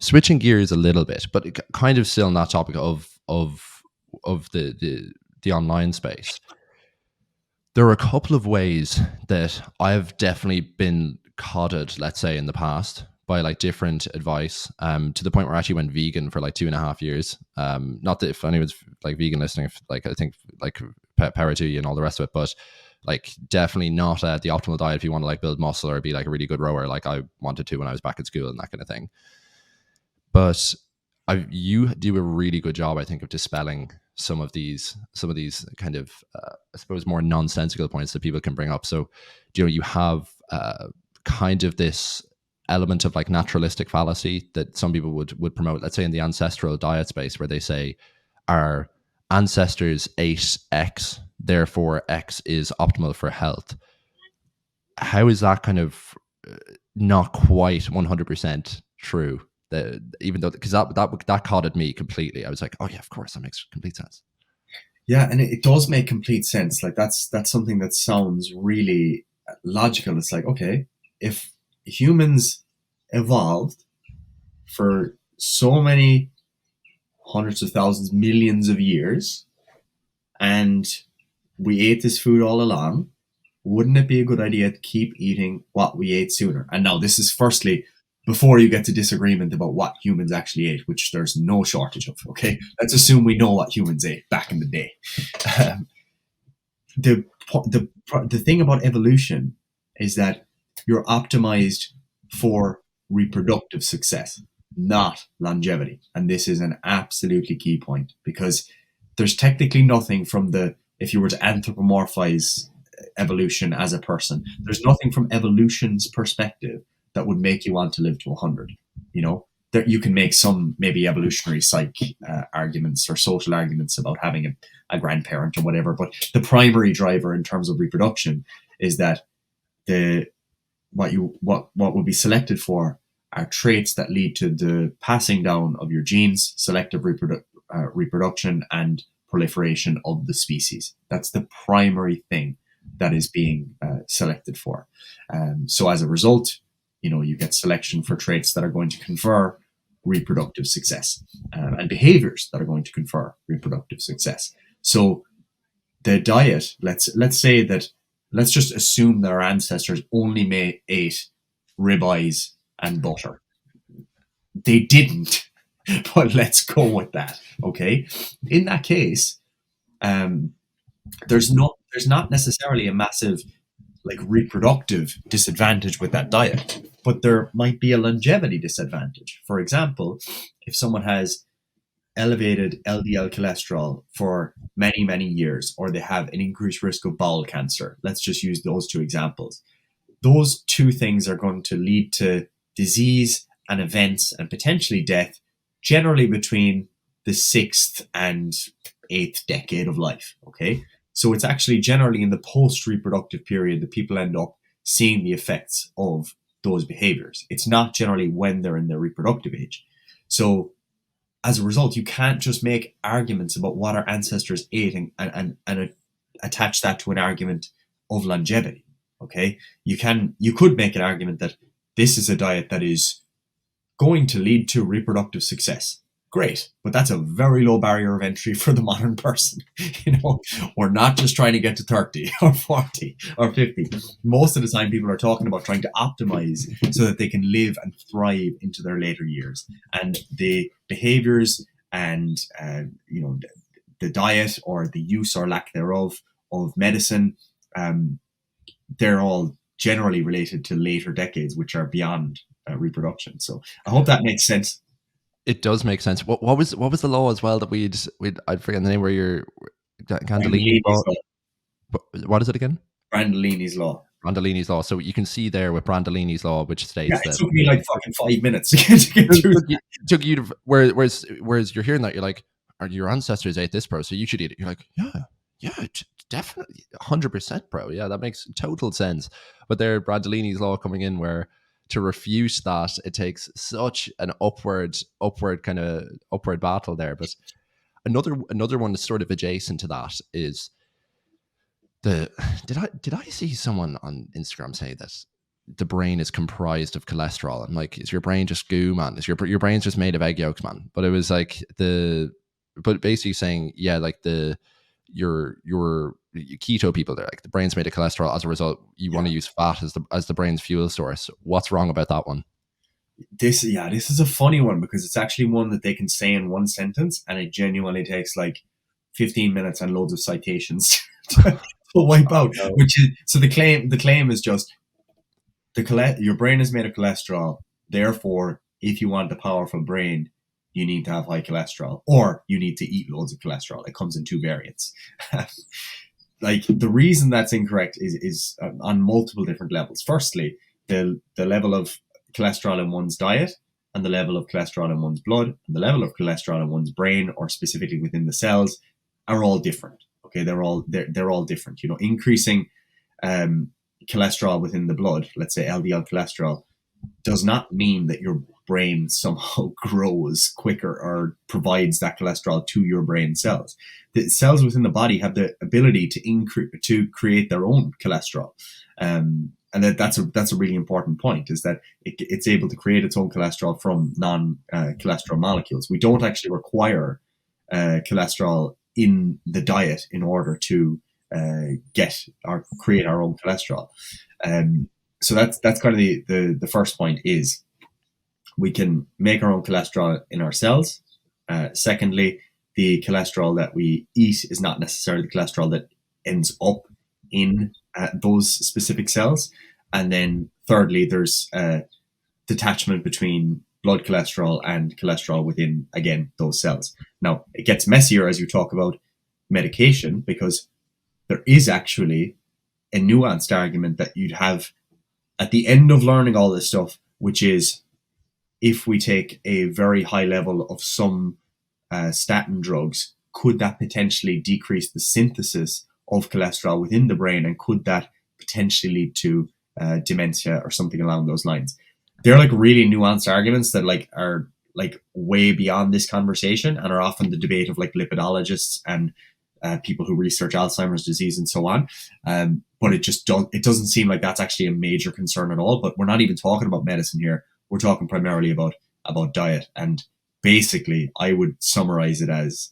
switching gears a little bit, but kind of still on that topic of the online space. There are a couple of ways that I've definitely been codded, let's say, in the past by like different advice, to the point where I actually went vegan for like 2.5 years. Not that if anyone's like vegan listening, like I think like power to you and all the rest of it, but like definitely not the optimal diet if you want to like build muscle or be like a really good rower, like I wanted to when I was back at school and that kind of thing. But you do a really good job, I think, of dispelling some of these kind of I suppose more nonsensical points that people can bring up. So, you have kind of this element of like naturalistic fallacy that some people would promote. Let's say in the ancestral diet space, where they say our ancestors ate X, therefore X is optimal for health. How is that kind of not quite 100% true? Even though, because that caught me completely. I was like, oh yeah, of course, that makes complete sense. Yeah, and it does make complete sense. Like that's something that sounds really logical. It's like, okay, if humans evolved for so many hundreds of thousands, millions of years, and we ate this food all along, wouldn't it be a good idea to keep eating what we ate sooner? And now this is firstly before you get to disagreement about what humans actually ate, which there's no shortage of. Okay, let's assume we know what humans ate back in the day. The thing about evolution is that you're optimized for reproductive success, not longevity. And this is an absolutely key point, because there's technically nothing from if you were to anthropomorphize evolution as a person, there's nothing from evolution's perspective that would make you want to live to 100. That you can make some maybe evolutionary psych arguments or social arguments about having a grandparent or whatever, but the primary driver in terms of reproduction is that what would be selected for are traits that lead to the passing down of your genes, selective reproduction, and proliferation of the species. That's the primary thing that is being selected for. So as a result, you get selection for traits that are going to confer reproductive success, and behaviors that are going to confer reproductive success. So the diet, let's just assume that our ancestors only ate ribeyes and butter. They didn't, but let's go with that. Okay. In that case, there's not necessarily a massive like reproductive disadvantage with that diet, but there might be a longevity disadvantage. For example, if someone has elevated LDL cholesterol for many, many years, or they have an increased risk of bowel cancer, let's just use those two examples. Those two things are going to lead to disease and events and potentially death, generally between the 6th and 8th decade of life. Okay. So it's actually generally in the post-reproductive period that people end up seeing the effects of those behaviors. It's not generally when they're in their reproductive age. So as a result, you can't just make arguments about what our ancestors ate and attach that to an argument of longevity. Okay. You could make an argument that this is a diet that is going to lead to reproductive success. Great, but that's a very low barrier of entry for the modern person. We're not just trying to get to 30 or 40 or 50. Most of the time, people are talking about trying to optimize so that they can live and thrive into their later years. And the behaviors and the diet or the use or lack thereof of medicine, they're all generally related to later decades, which are beyond reproduction. So I hope that makes sense. It does make sense. What was the law as well that we'd I'd forget the name, where you're Gandolini's law. What is it again? Brandolini's law. Brandolini's law. So you can see there with Brandolini's law, which states that it took me like fucking 5 minutes to get through. Took you to whereas you're hearing that, you're like, your ancestors ate this, bro, so you should eat it. You're like, yeah, definitely 100%, bro. Yeah, that makes total sense. But there, Brandolini's law coming in, where to refute that, it takes such an upward battle there. But another one that's sort of adjacent to that is did I see someone on Instagram say that the brain is comprised of cholesterol. I'm like, is your brain just goo, man? Is your brain's just made of egg yolks, man? But it was like but basically saying, yeah, like your keto people, they're like, the brain's made of cholesterol. As a result, you want to use fat as the brain's fuel source. What's wrong about that one? This is a funny one, because it's actually one that they can say in one sentence, and it genuinely takes like 15 minutes and loads of citations to wipe out. No. Which is, so the claim is just your brain is made of cholesterol. Therefore, if you want a powerful brain, you need to have high cholesterol, or you need to eat loads of cholesterol. It comes in two variants. Like, the reason that's incorrect is on multiple different levels. Firstly, the level of cholesterol in one's diet, and the level of cholesterol in one's blood, and the level of cholesterol in one's brain, or specifically within the cells, are all different. Okay, they're all different. You know, increasing cholesterol within the blood, let's say LDL cholesterol, does not mean that your brain somehow grows quicker or provides that cholesterol to your brain cells. The cells within the body have the ability to create their own cholesterol. And that's a really important point, is that it's able to create its own cholesterol from non-cholesterol molecules. We don't actually require cholesterol in the diet in order to get or create our own cholesterol. So that's kind of the first point, is we can make our own cholesterol in our cells. Secondly, the cholesterol that we eat is not necessarily the cholesterol that ends up in those specific cells. And then thirdly, there's detachment between blood cholesterol and cholesterol within, again, those cells. Now, it gets messier as you talk about medication, because there is actually a nuanced argument that you'd have at the end of learning all this stuff, which is, if we take a very high level of some statin drugs, could that potentially decrease the synthesis of cholesterol within the brain, and could that potentially lead to dementia or something along those lines? They're like really nuanced arguments that are way beyond this conversation, and are often the debate of like lipidologists and people who research Alzheimer's disease and so on. But it doesn't seem like that's actually a major concern at all. But we're not even talking about medicine here. We're talking primarily about diet. And basically, I would summarize it as,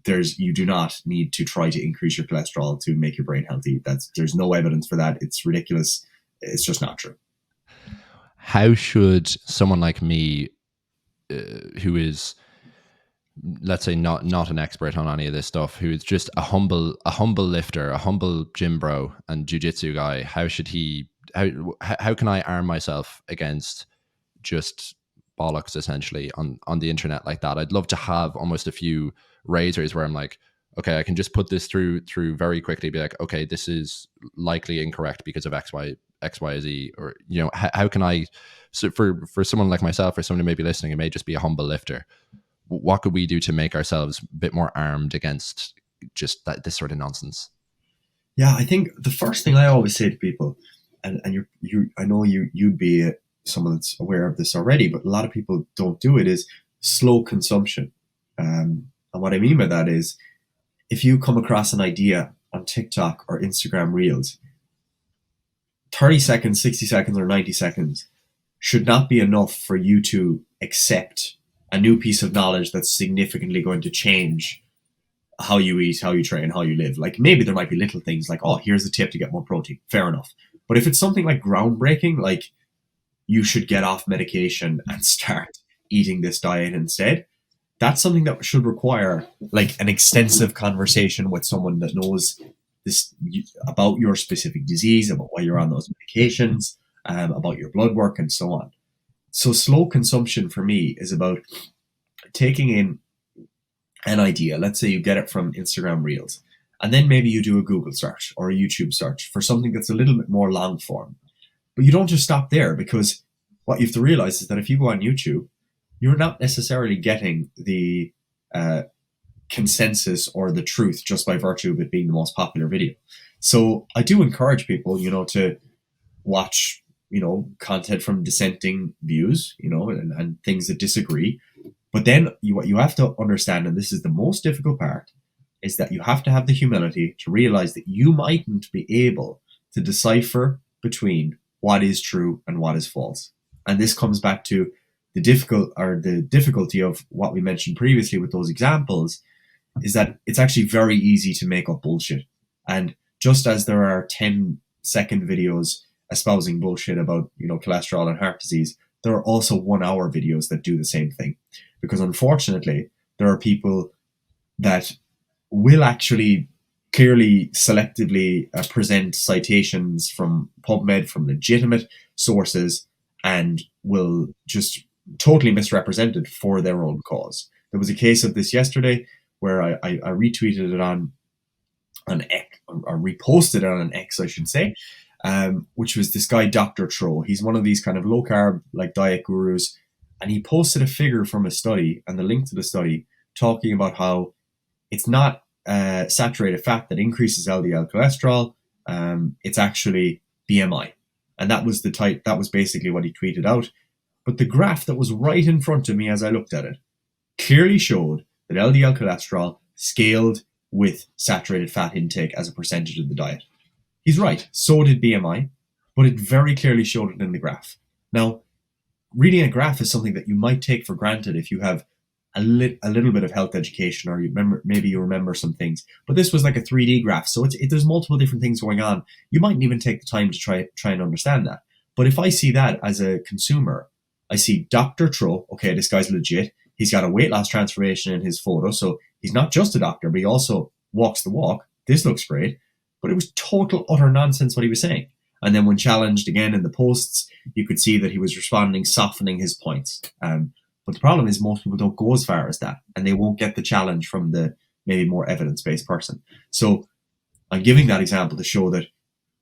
you do not need to try to increase your cholesterol to make your brain healthy. There's no evidence for that. It's ridiculous. It's just not true. How should someone like me, who is, let's say, not an expert on any of this stuff, who is just a humble lifter, a humble gym bro and jiu-jitsu guy, how can I arm myself against just bollocks essentially on the internet like that? I'd love to have almost a few razors where I'm like, okay, I can just put this through very quickly, be like, okay, this is likely incorrect because of X, Y, Z, or, you know, how can I, so for someone like myself, or someone who may be listening, it may just be a humble lifter, what could we do to make ourselves a bit more armed against just this sort of nonsense? Yeah, I think the first thing I always say to people, and I know you'd be someone that's aware of this already, but a lot of people don't do it, is slow consumption. And what I mean by that is, if you come across an idea on TikTok or Instagram Reels, 30 seconds, 60 seconds, or 90 seconds should not be enough for you to accept a new piece of knowledge that's significantly going to change how you eat, how you train, how you live. Like, maybe there might be little things like, oh, here's a tip to get more protein. Fair enough. But if it's something like groundbreaking, like you should get off medication and start eating this diet instead, that's something that should require like an extensive conversation with someone that knows this about your specific disease, about why you're on those medications, about your blood work, and so on. So slow consumption for me is about taking in an idea. Let's say you get it from Instagram Reels, and then maybe you do a Google search or a YouTube search for something that's a little bit more long form. But you don't just stop there, because what you have to realize is that if you go on YouTube, you're not necessarily getting the consensus or the truth just by virtue of it being the most popular video. So I do encourage people, to watch, content from dissenting views, and things that disagree. But then what you have to understand, and this is the most difficult part, is that you have to have the humility to realize that you mightn't be able to decipher between what is true and what is false. And this comes back to the difficulty of what we mentioned previously with those examples, is that it's actually very easy to make up bullshit. And just as there are 10-second videos espousing bullshit about, cholesterol and heart disease, there are also 1-hour videos that do the same thing. Because unfortunately, there are people that will actually clearly, selectively present citations from PubMed, from legitimate sources, and will just totally misrepresent it for their own cause. There was a case of this yesterday where I retweeted it on X, or reposted it on X, I should say, which was this guy, Dr. Tro. He's one of these kind of low carb diet gurus, and he posted a figure from a study and the link to the study talking about how it's not saturated fat that increases LDL cholesterol. It's actually BMI, and that was basically what he tweeted out. But the graph that was right in front of me as I looked at it clearly showed that LDL cholesterol scaled with saturated fat intake as a percentage of the diet. He's right, so did BMI, but it very clearly showed it in the graph. Now, reading a graph is something that you might take for granted if you have a little bit of health education, or maybe you remember some things. But this was like a 3D graph, so there's multiple different things going on. You mightn't even take the time to try and understand that. But if I see that as a consumer, I see Dr. Tro, okay, this guy's legit. He's got a weight loss transformation in his photo, so he's not just a doctor, but he also walks the walk. This looks great. But it was total, utter nonsense what he was saying. And then when challenged again in the posts, you could see that he was responding, softening his points. But the problem is most people don't go as far as that, and they won't get the challenge from the maybe more evidence-based person. So I'm giving that example to show that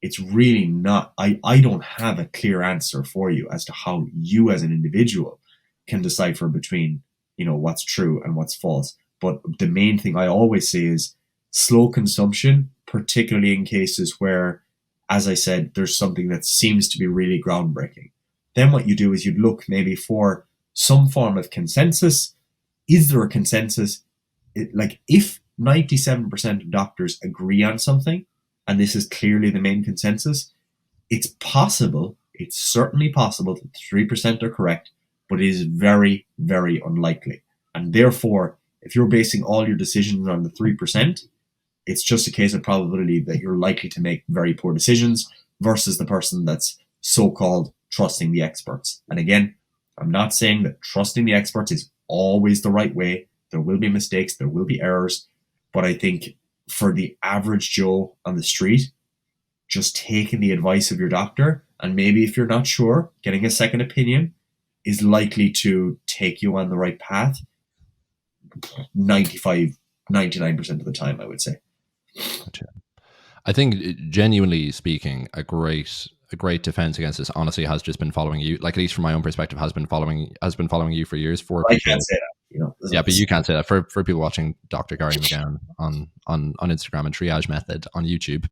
it's really not, I don't have a clear answer for you as to how you as an individual can decipher between, what's true and what's false. But the main thing I always say is slow consumption, particularly in cases where, as I said, there's something that seems to be really groundbreaking. Then what you do is you'd look maybe for some form of consensus. Is there a consensus? If 97% of doctors agree on something, and this is clearly the main consensus, it's certainly possible that 3% are correct, but it is very, very unlikely. And therefore, if you're basing all your decisions on the 3%, it's just a case of probability that you're likely to make very poor decisions versus the person that's so-called trusting the experts. And again, I'm not saying that trusting the experts is always the right way. There will be mistakes, there will be errors, but I think for the average Joe on the street, just taking the advice of your doctor, and maybe if you're not sure, getting a second opinion is likely to take you on the right path 99% of the time, I would say. Gotcha. I think, genuinely speaking, a great defense against this honestly has just been following you, at least from my own perspective, has been following you for years. I can't say that, Yeah, but you can't say that for people watching Dr. Gary McGowan on Instagram and Triage Method on YouTube.